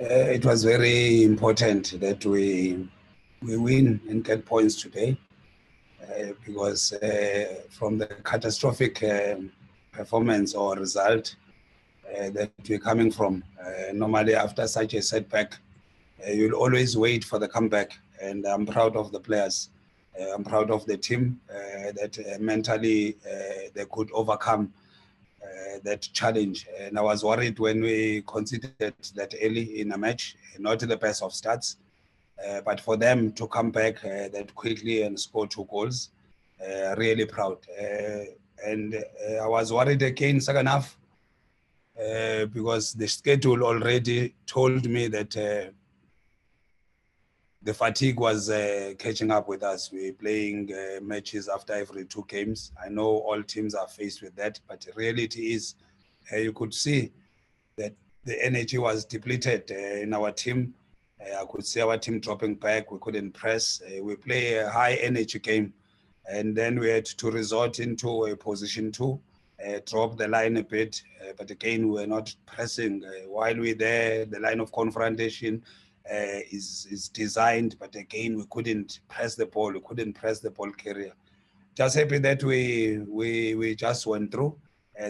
It was very important that we win and get points today because from the catastrophic performance or result that we're coming from, normally after such a setback, you'll always wait for the comeback. And I'm proud of the players. I'm proud of the team that mentally they could overcome that challenge. And I was worried when we conceded that early in a match, not the best of starts, but for them to come back that quickly and score 2 goals, really proud. And I was worried again second half because the schedule already told me that the fatigue was catching up with us. We're playing matches after every 2 games. I know all teams are faced with that, but the reality is you could see that the energy was depleted in our team. I could see our team dropping back. We couldn't press. We play a high energy game. And then we had to resort into a position 2, drop the line a bit. But again, we were not pressing. While we're there, the line of confrontation is designed. But again, we couldn't press the ball. We couldn't press the ball carrier. Just happy that we just went through.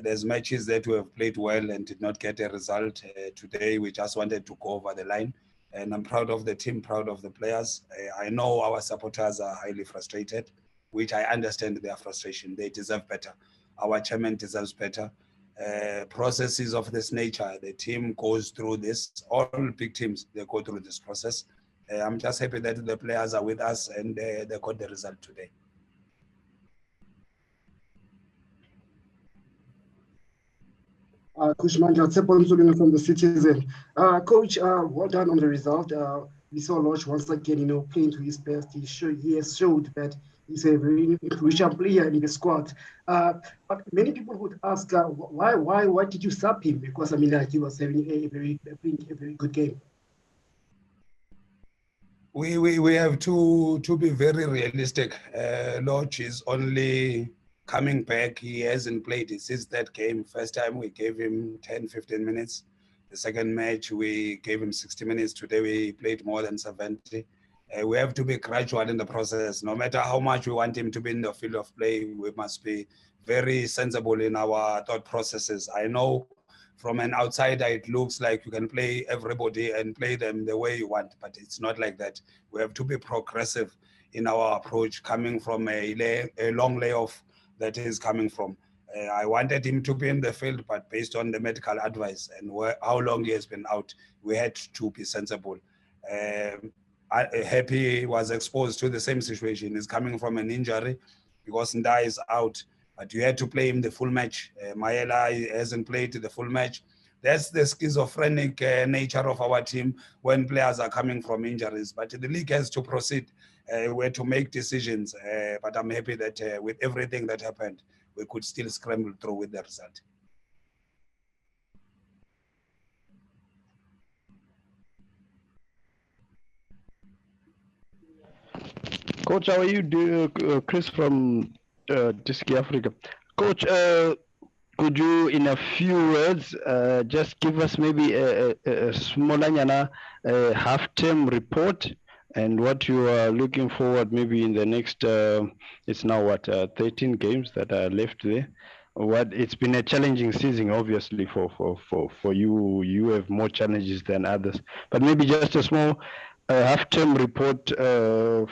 There's matches that we have played well and did not get a result. Today, we just wanted to go over the line. And I'm proud of the team, proud of the players. I know our supporters are highly frustrated, which I understand their frustration. They deserve better. Our chairman deserves better. Processes of this nature, the team goes through this. All big teams, they go through this process. I'm just happy that the players are with us and they got the result today. Coach Mandla Ncikazi from the Citizen. Coach, well done on the result. We saw Lodge once again, playing to his best. He has showed that he's a very influential player in the squad. But many people would ask, why did you sub him? Because he was having a very good game. We have to be very realistic. Lodge is only coming back. He hasn't played since that game. First time we gave him 10-15 minutes. The second match we gave him 60 minutes. Today we played more than 70. We have to be gradual in the process. No matter how much we want him to be in the field of play, we must be very sensible in our thought processes. I know from an outsider, it looks like you can play everybody and play them the way you want, but it's not like that. We have to be progressive in our approach, coming from a long layoff that is coming from. I wanted him to be in the field, but based on the medical advice and how long he has been out, we had to be sensible. Happy was exposed to the same situation. He's coming from an injury because Nda is out, but you had to play him the full match. Mayela hasn't played the full match. That's the schizophrenic nature of our team when players are coming from injuries. But the league has to proceed. We had to make decisions. But I'm happy that with everything that happened, we could still scramble through with the result. Coach, how are you? Chris from DStv Africa. Coach, could you, in a few words, just give us maybe a small half-term report and what you are looking forward maybe in the next, it's now what, 13 games that are left there. It's been a challenging season, obviously, for you. You have more challenges than others. But maybe just a small half-term report of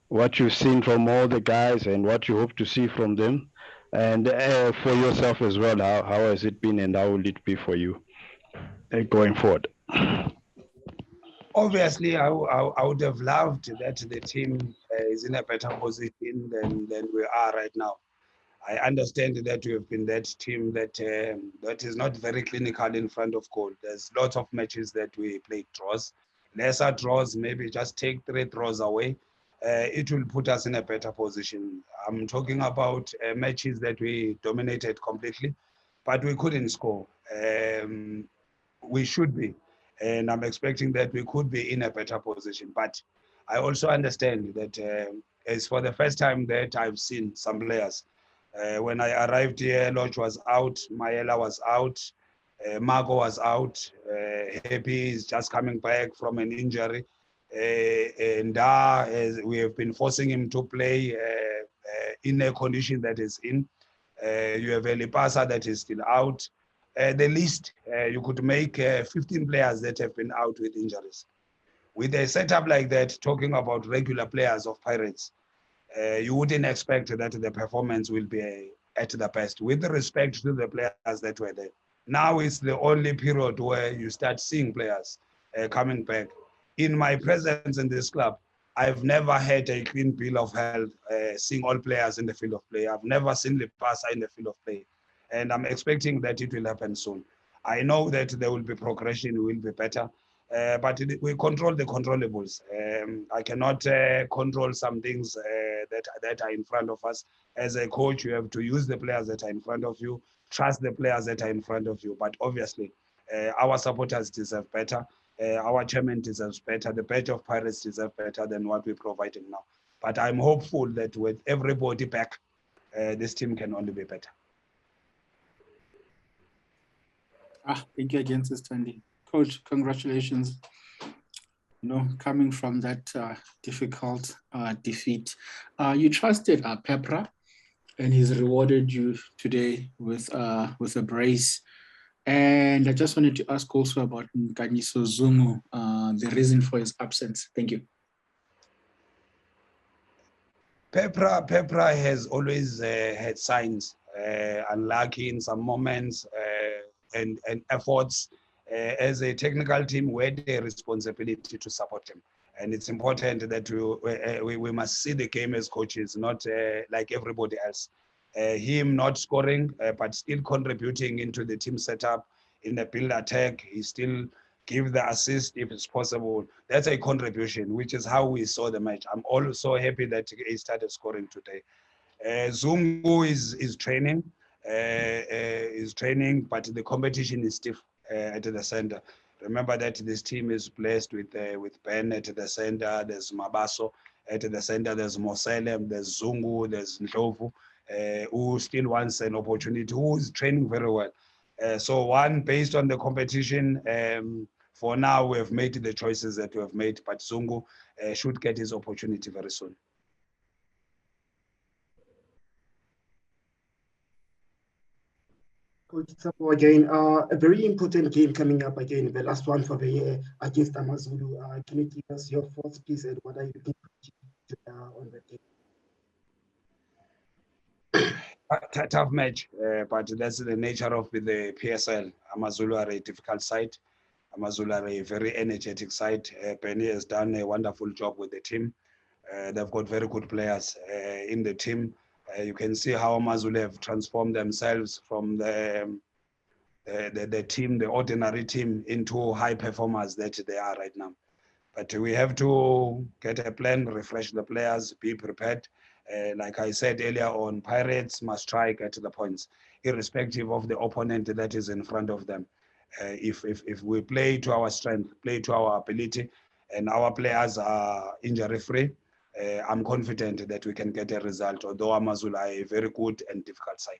what you've seen from all the guys and what you hope to see from them. And for yourself as well, how has it been and how will it be for you going forward? Obviously, I would have loved that the team is in a better position than we are right now. I understand that we have been that team that is not very clinical in front of goal. There's lots of matches that we played draws. Lesser draws, maybe just take 3 draws away. It will put us in a better position. I'm talking about matches that we dominated completely, but we couldn't score. We should be. And I'm expecting that we could be in a better position. But I also understand that it's for the first time that I've seen some players. When I arrived here, Lodge was out, Mayela was out, Marco was out. Happy is just coming back from an injury. And we have been forcing him to play in a condition that is in. You have Elipasa that is still out. The list, you could make 15 players that have been out with injuries. With a setup like that, talking about regular players of Pirates, you wouldn't expect that the performance will be at the best, with respect to the players that were there. Now it's the only period where you start seeing players coming back. In my presence in this club, I've never had a clean bill of health, seeing all players in the field of play. I've never seen Lipasa in the field of play. And I'm expecting that it will happen soon. I know that there will be progression, will be better. But we control the controllables. I cannot control some things that are in front of us. As a coach, you have to use the players that are in front of you, trust the players that are in front of you. But obviously, our supporters deserve better. Our chairman deserves better. The badge of Pirates deserve better than what we're providing now. But I'm hopeful that with everybody back, this team can only be better. Thank you again, Sister Andy. Coach, congratulations. Coming from that difficult defeat. You trusted Pepra, and he's rewarded you today with a brace. And I just wanted to ask also about Nkanyiso Zungu, the reason for his absence. Thank you. Pepra has always had signs, unlucky in some moments, and efforts. As a technical team, we had a responsibility to support him. And it's important that we must see the game as coaches, not like everybody else. Him not scoring, but still contributing into the team setup in the build attack. He still give the assist if it's possible. That's a contribution, which is how we saw the match. I'm also happy that he started scoring today. Zungu is training, but the competition is stiff at the center. Remember that this team is blessed with Ben at the center. There's Mabaso at the center. There's Moselem. There's Zungu. There's Ndlovu, who still wants an opportunity. Who is training very well. So based on the competition, for now we have made the choices that we have made. But Zungu should get his opportunity very soon. Coach Tsapo again, a very important game coming up again, the last one for the year against Amazulu. Can you give us your thoughts, please, and what are you looking for on the game? Tough match, but that's the nature of the PSL. Amazulu are a difficult side. Amazulu are a very energetic side. Penny has done a wonderful job with the team. They've got very good players in the team. You can see how Amazulu have transformed themselves from the team, the ordinary team, into high performers that they are right now. But we have to get a plan, refresh the players, be prepared. Like I said earlier on, Pirates must strike at the points, irrespective of the opponent that is in front of them. If we play to our strength, play to our ability, and our players are injury-free, I'm confident that we can get a result, although Amazulu are a very good and difficult side.